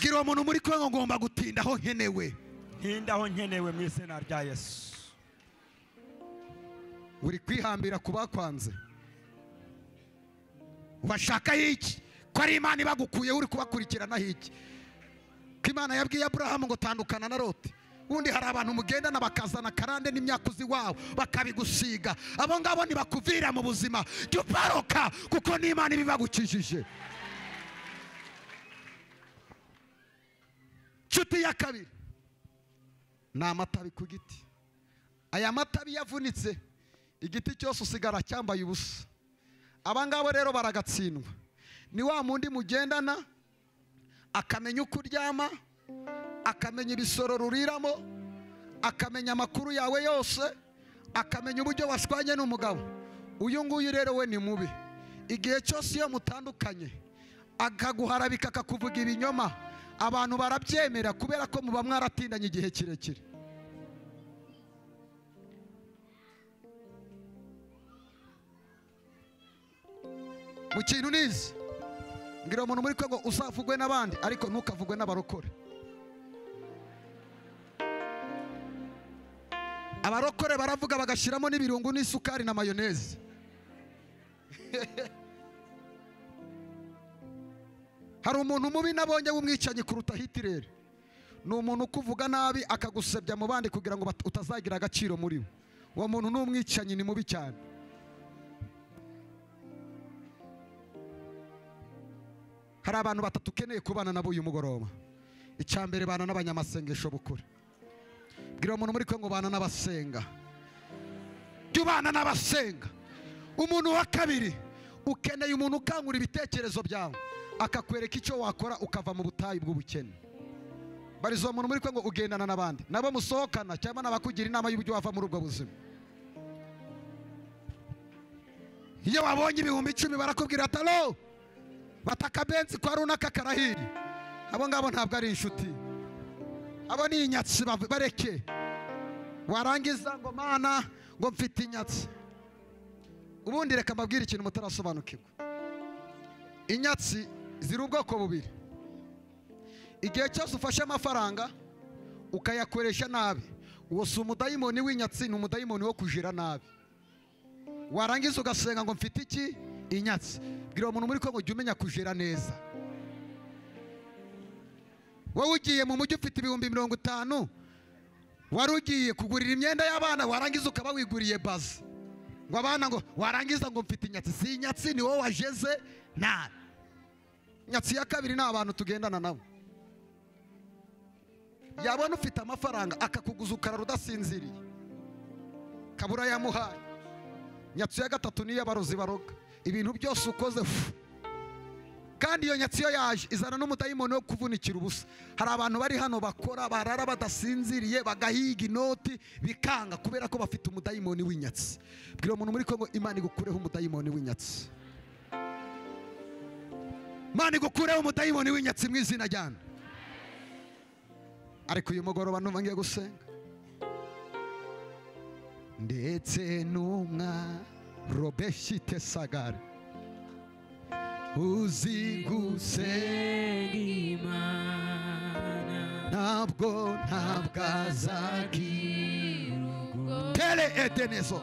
bwira uwo muntu muri kumwe ngo ngomba gutinda aho nkenewe. Ntindaho nkenewe mu izina rya Yesu. Uri kwihambira kubakwanze. Ubashaka iki? Ko ari Imana ibagukuye uri kubakurikirana iki? Ko Imana yabwiye Abrahamu ngo tandukana na Loti. Undi hari abantu mugendana bakazana karande n'imyakuzi wabo bakabigusiga. Abo ngabo ntibakuvira mu buzima. Jya uparoka kuko ni Imana ibibagukijije. Nshuti ya kabiri ni amatabi ku giti. Aya matabi yavunitse igiti cyose usigara cyambaye ubusa. Abangabo rero baragatsindwa. Ni wa mundi mugendana akamenya uko uryama, akamenya ibisoro ruriramo, akamenya amakuru yawe yose, akamenya uburyo washwanye n'umugabo. Uyu nguyu rero we ni mubi. Igihe cyose iyo mutandukanye akaguharabika akakuvuga ibinyoma, abantu barabyemera kubera ko muba mwaratindanye igihe kirekire. Mu kintu nizi ngira umuntu muri kwe ngo uzavugwe n'abandi ariko ntukavugwe n'abarokore. Abarokore baravuga bagashiramo n'ibirungu n'isukari na mayoneze. Hari umuntu mubi nabonye w'umwicanyi kuruta Hitler. Ni umuntu kuvuga nabi akagusebya mu bandi kugira ngo utazagira agaciro muri we. Uwo muntu ni umwicanyi, ni mubi cyane. Hari abantu batatu keneye kubana nabo uyu mugoroba. Icyambere bana n'abanyamasengesho bukuri. Bwira umuntu muri kwe ngo bana n'abasenga. Tubana n'abasenga. Umuntu wa kabiri ukeneye umuntu ukangura ibitekerezo byawe akakwereka icyo wakora ukava mu butayu bw'ubukene. Barizo umuntu muri kwe ngo ugendana n'abandi nabo musohokana cyangwa nabakugira inama y'uburyo wava muri ubwo buzima. Iyo wabonye ibihumbi 10 barakubwira atalo bataka benzi kwa runaka karahiri. Abo ngabo ntabwo ari inshuti. Abo ni inyatsi bareke. Warangiza ngo mana ngo mfite inyatsi. Ubundi reka mbabwire ikintu mutarasobanukirwa. Inyatsi ziri ubwoko bubiri. Igihe cyose ufashe amafaranga ukayakoresha nabi, uwo si umudayimoni w'inyatsi, ni umudayimoni wo kujira nabi. Warangiza ugasenga ngo mfite iki? Inyatsi. Bwira umuntu muri ko ngo jya umenya kujira neza. Wowe ugiye mu mujyi ufite ibihumbi 50, wari ugiye kugurira imyenda y'abana warangiza ukaba wiguriye bazi. Ngo abana ngo warangiza ngo mfite inyatsi. Si inyatsi, ni wowe wajeze nabi. Inyatsi ya kabiri ni abantu tugendana nabo. Yabona ufite amafaranga akakuguza ukarara udasinziriye, kabura yamuhaye. Nyatsi ya gatatu ni y'abarozi baroga ibintu byose ukoze. Kandi iyo nyatsi yo yaje izana n'umudayimoni wo kuvunikira ubusa. Hari abantu bari hano bakora barara badasinziriye bagahiga inoti bikanga kubera ko bafite umudayimoni w'inyatsi. Bwira umuntu muri Kongo Imana igukureho umudayimoni w'inyatsi. Imana igukureho umudayimoni w'inyatsi mu izina ry'Imana. Ariko uyu mugoroba numva ngiye gusenga. Ndetse numwa Robeshite Sagare uzi gusenga Imana ntabwo azagira ubwo Tele Edenezo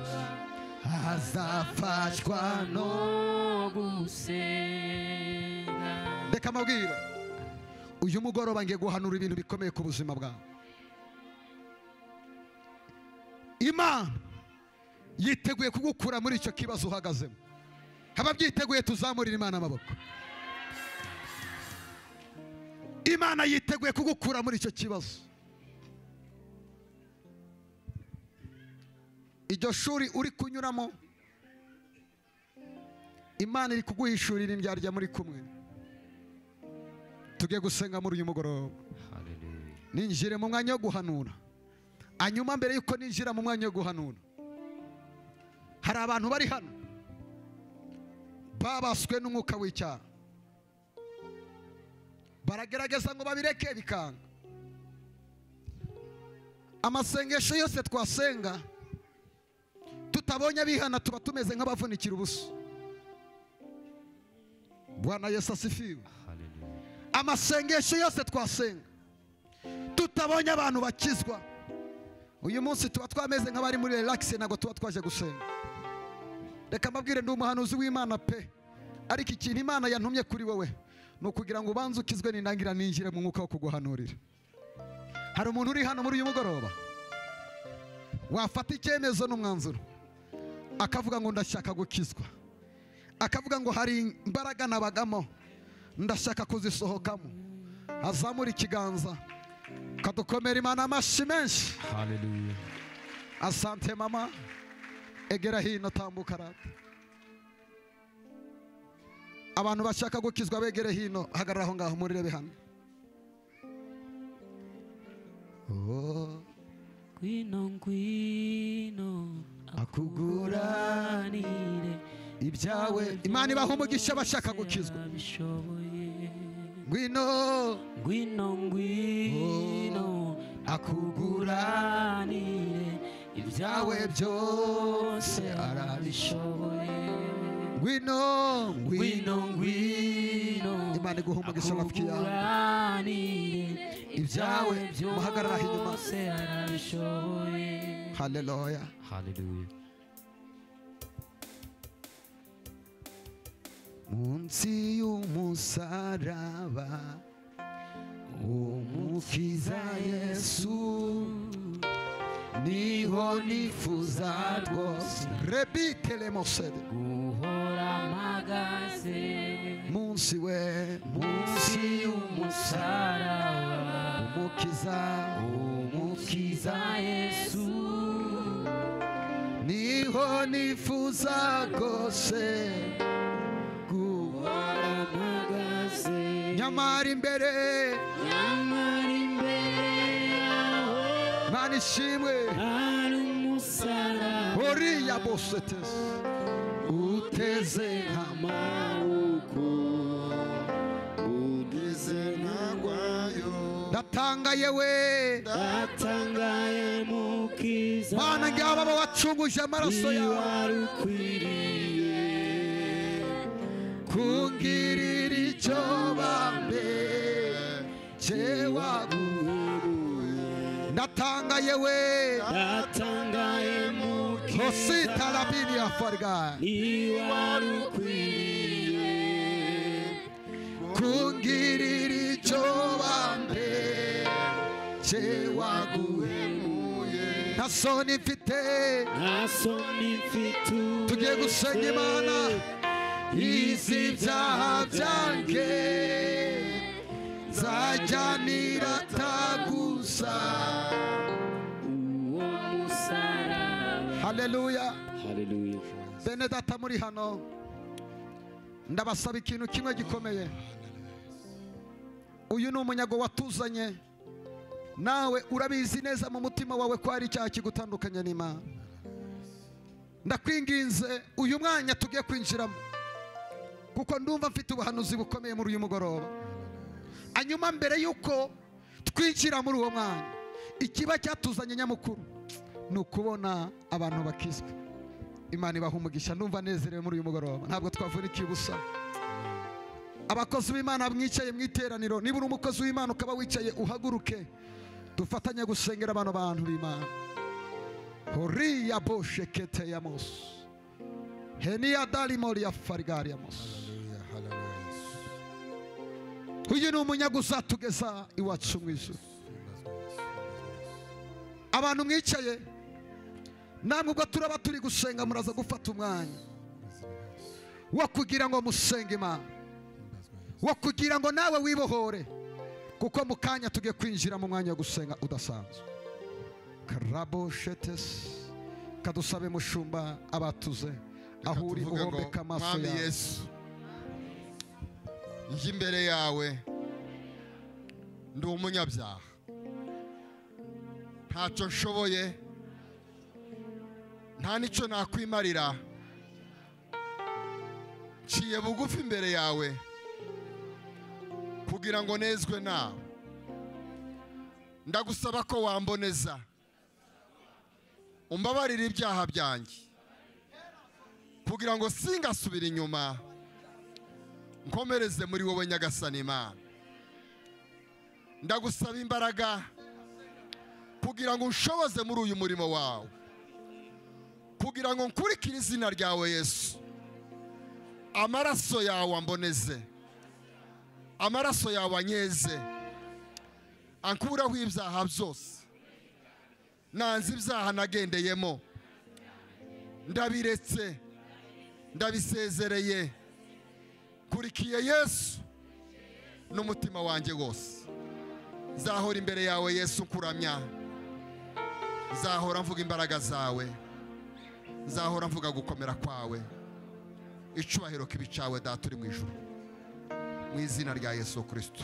azafashwa no gusenga. Reka mabwire uyu mugoroba ngiye guhanura ibintu bikomeye ku buzima bwawe. Imana yiteguye kugukura muri icyo kibazo uhagazemo. Haba byiteguye tuzamurira Imana amaboko. Imana yiteguye kugukura muri icyo kibazo. Iryo shuri uri kunyuramo Imana iri kuguhishurira indyarya muri kumwe. Tugiye gusenga muri uyu mugoroba. Ninjire mu mwanya wo guhanura. Hanyuma mbere yuko ninjira mu mwanya wo guhanura, hari abantu bari hano babaswe n'umwuka w'icyaha, baragerageza ngo babireke bikanga. Amasengesho yose twasenga tutabonye abihana tuba tumeze nk'abavunikira ubusa. Bwana Yesu asifiwe. amasengesho yose twasenga tutabonye abantu bakizwa, uyu munsi tuba twameze nk'abari muri relax, ntabwo tuba twaje gusenga. Reka mbabwire, ndi umuhanuzi w'Imana pe, ariko ikintu Imana yantumye kuri wowe ni ukugira ngo ubanze ukizwe nindangira ninjire mu mwuka wo kuguhanurira. Hari umuntu uri hano muri uyu mugoroba wafata icyemezo n'umwanzuro akavuga ngo ndashaka gukizwa, akavuga ngo hari imbaraga nabagamo ndashaka kuzisohokamo, azamura ikiganza kadukomera Imana amashyi menshi. Hallelujah. Asante mama, egera hino, tambuka rata. Abantu bashaka gukizwa begere hino, hagarara aho ngaho murirebe hano. Ngwino ngwino akuguranire ibyawe. Imana ibaha umugisha bashaka gukizwa. Ngwino ngwino ngwino akuguranire ibyawe byose arabishoboye. Ngwino ngwino ngwino Imana iguha umugisha rafiki yawe. ibyawe muhagarara inyuma. byose arabishoboye. Haleluya. Hallelujah. Munsi y'umusaraba umukiza Yesu niho nifuza rwose. Rebite lemosede guhora mpagaze munsi we, munsi y'umusaraba umukiza Yesu niho nifuza rwose guhora mpagaze. nyamara imbere yawe Mana ishimwe hari umusaraba oriya bosetes uteze amaboko ugeze ntagwayo ndatangaye we. ndatangaye mukiza Mana ngaba wacunguje amaraso yawe wari ukwiriye kungirira icyo bambe cyewaguheruye. Ndatangaye we, ndatangaye mukiza osita labini ya farga wari ukwiriye kungirira icyo bambe cyewaguheruye. nta soni mfite, nta soni mfite. tugiye gusenga Imana izi ibyaha byanjye zajyanira tagusa uwo musaraba. haleluya. Haleluya. Bene data muri hano, ndabasaba ikintu kimwe gikomeye. Uyu ni umunyago watuzanye, nawe urabizi neza mu mutima wawe ko hari icyaha kigutandukanya n'Imana. Ndakwinginze uyu mwanya tugiye kwinjiramo, kuko ndumva mfite ubuhanuzi bukomeye muri uyu mugoroba. Hanyuma mbere yuko twinjira muri uwo mwanya, ikiba cyatuzanye nyamukuru ni ukubona abantu bakizwa. Imana ibaha umugisha, ndumva nezerewe muri uyu mugoroba, ntabwo twavunikiye ubusa. Abakozi b'Imana mwicaye mu iteraniro, niba uri umukozi w'Imana ukaba wicaye, uhaguruke dufatanye gusengera abantu b'Imana. Horiya boshe kete ya mos heniya dalimori ya farigari ya mos. Uyu ni umunyago uzatugeza iwacu mu ijuru. Abantu mwicaye namwe ubwo turaba turi gusenga, muraza gufata umwanya wo kugira ngo musenge Imana, wo kugira ngo nawe wibohore, kuko mu kanya tugiye kwinjira mu mwanya wo gusenga udasanzwe. Karaboshetes kadusabe mushumba abatuze aho uri uhombeka amaso Mwami yawe. Yesu, nje imbere yawe ndi umunyabyaha, ntacyo nshoboye, nta nicyo nakwimarira. Nciye bugufi imbere yawe kugira ngo nezwe nawe. Ndagusaba ko wamboneza, umbabarire ibyaha byanjye, kugira ngo singasubire inyuma, nkomereze muri wowe Nyagasani Imana. ndagusaba imbaraga kugira ngo unshoboze muri uyu murimo wawe, kugira ngo nkurikire izina ryawe Yesu. Amaraso yawe amboneze, amaraso yawe anyeze, ankuraho ibyaha byose. Nanze ibyaha nagendeyemo, ndabiretse, ndabisezereye, kurikiye Yesu n'umutima wanjye wose. Nzahora imbere yawe Yesu nkuramya, nzahora mvuga imbaraga zawe, nzahora mvuga gukomera kwawe. Icubahiro kibicawe data uri mu ijuru, mu izina rya Yesu Kristo.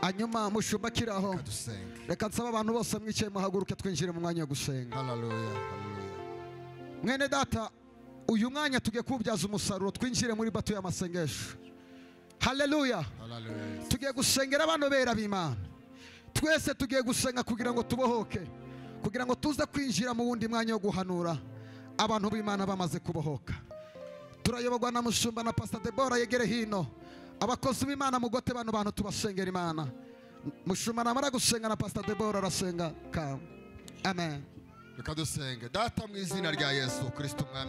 Hanyuma mushumba kiraho, Dusenge. reka nsaba abantu bose mwicaye muhaguruke twinjire mu mwanya wo gusenga. Hallelujah, hallelujah. Mwene data, uyu mwanya tugiye kubyaza umusaruro, twinjire muri bato y'amasengesho. Hallelujah. Hallelujah. Tugiye gusengera abantu bera b'Imana. Twese tugiye gusenga kugira ngo tubohoke, kugira ngo tuze kwinjira mu wundi mwanya wo guhanura abantu b'Imana bamaze kubohoka. Turayoborwa na mushumba na Pastor Deborah yegere hino. Abakozi b'Imana mugote bano bantu tubasengera Imana. Mushumba namara gusenga na Pastor Deborah arasenga. Amen. Reka dusenge. Data mu izina rya Yesu Kristo.